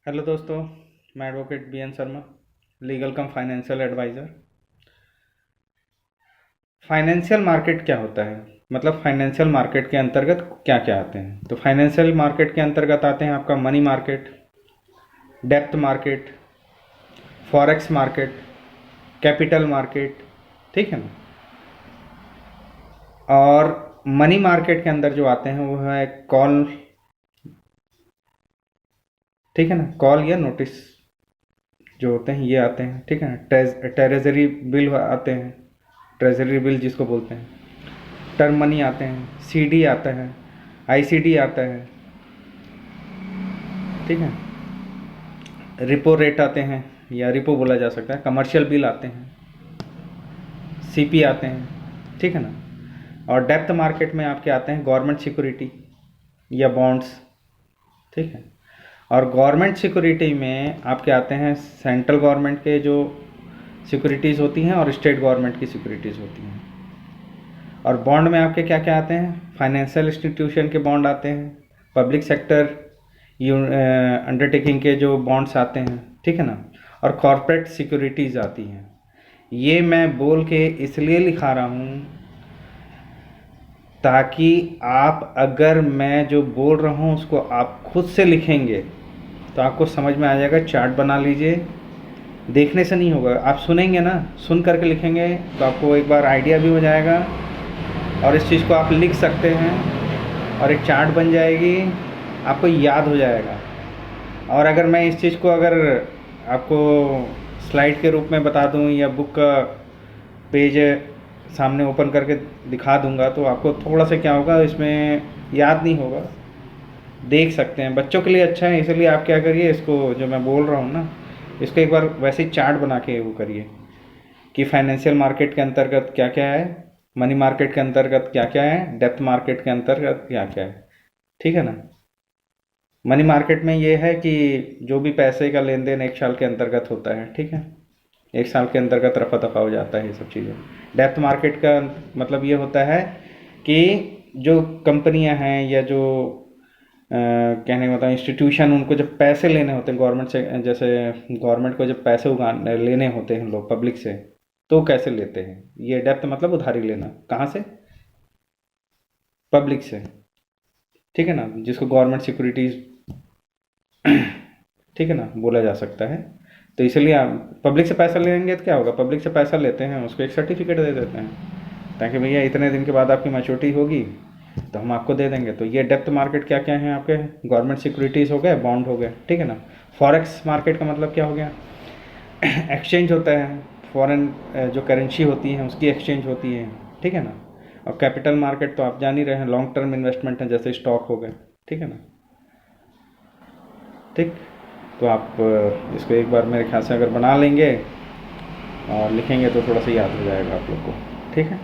Hello दोस्तों, मैं advocate B N Sharma, legal cum financial adviser. Financial market क्या होता है? मतलब फाइनेंशियल मार्केट के अंतर्गत क्या क्या आते हैं? तो फाइनेंशियल मार्केट के अंतर्गत आते हैं आपका money market, depth market, forex market, capital market, ठीक है ना। और मनी मार्केट के अंदर जो आते हैं वो है कॉल, ठीक है ना। कॉल या नोटिस जो होते हैं ये आते हैं, ठीक है ना। ट्रेजरी बिल आते हैं, ट्रेजरी बिल जिसको बोलते हैं। टर्म मनी आते हैं, सीडी आता है, आईसीडी आता है, ठीक है। रिपो रेट आते हैं या रिपो बोला जा सकता है। कमर्शियल बिल आते हैं, सीपी आते हैं, ठीक है ना। और डेप्थ मार्केट में आपके आते हैं गवर्नमेंट सिक्योरिटी या बॉन्ड्स, ठीक है। और गवर्नमेंट सिक्योरिटी में आपके आते हैं सेंट्रल गवर्नमेंट के जो सिक्योरिटीज़ होती हैं और स्टेट गवर्नमेंट की सिक्योरिटीज़ होती हैं। और बॉन्ड में आपके क्या क्या आते हैं? फाइनेंशियल इंस्टीट्यूशन के बॉन्ड आते हैं, पब्लिक सेक्टर अंडरटेकिंग के जो बॉन्ड्स आते हैं, ठीक है ना। और कॉरपोरेट सिक्योरिटीज़ आती हैं। ये मैं बोल के इसलिए लिखा रहा हूँ ताकि आप, अगर मैं जो बोल रहा हूँ उसको आप खुद से लिखेंगे तो आपको समझ में आ जाएगा। चार्ट बना लीजिए, देखने से नहीं होगा, आप सुनेंगे ना, सुन करके लिखेंगे तो आपको एक बार आइडिया भी हो जाएगा और इस चीज़ को आप लिख सकते हैं और एक चार्ट बन जाएगी, आपको याद हो जाएगा। और अगर मैं इस चीज़ को अगर आपको स्लाइड के रूप में बता दूं या बुक का पेज सामने ओपन करके दिखा दूंगा तो आपको थोड़ा सा क्या होगा, इसमें याद नहीं होगा। देख सकते हैं, बच्चों के लिए अच्छा है, इसलिए आप क्या करिए, इसको जो मैं बोल रहा हूँ ना, इसको एक बार वैसे ही चार्ट बना के वो करिए कि फाइनेंशियल मार्केट के अंतर्गत क्या क्या है, मनी मार्केट के अंतर्गत क्या क्या है, डेप्थ मार्केट के अंतर्गत क्या क्या है, ठीक है ना। मनी मार्केट में ये है कि जो भी पैसे का लेन देन एक साल के अंतर्गत होता है, ठीक है। एक साल के अंतर्गत रफा दफा हो जाता है ये सब चीज़ें। डेप्थ मार्केट का मतलब ये होता है कि जो कंपनियां हैं या जो कहने का मतलब इंस्टीट्यूशन, उनको जब पैसे लेने होते हैं गवर्नमेंट से, जैसे गवर्नमेंट को जब पैसे लेने होते हैं लोग पब्लिक से, तो कैसे लेते हैं? ये डेप्थ मतलब उधारी लेना। कहाँ से? पब्लिक से, ठीक है ना, जिसको गवर्नमेंट सिक्योरिटीज ठीक है ना बोला जा सकता है। तो इसलिए आप पब्लिक से पैसा लेंगे तो क्या होगा, पब्लिक से पैसा लेते हैं उसको एक सर्टिफिकेट दे देते हैं ताकि भैया इतने दिन के बाद आपकी मैच्योरिटी होगी तो हम आपको दे देंगे। तो ये डेप्थ मार्केट क्या क्या है आपके? गवर्नमेंट सिक्योरिटीज़ हो गए, बॉन्ड हो गए, ठीक है ना। फॉरेक्स मार्केट का मतलब क्या हो गया? एक्सचेंज होता है, फॉरेन जो करेंसी होती है उसकी एक्सचेंज होती है, ठीक है ना। और कैपिटल मार्केट तो आप जान ही रहे हैं, लॉन्ग टर्म इन्वेस्टमेंट है, जैसे स्टॉक हो गए, ठीक है ना। ठीक, तो आप इसको एक बार मेरे ख्याल से अगर बना लेंगे और लिखेंगे तो थोड़ा सा याद हो जाएगा आप लोग को, ठीक है।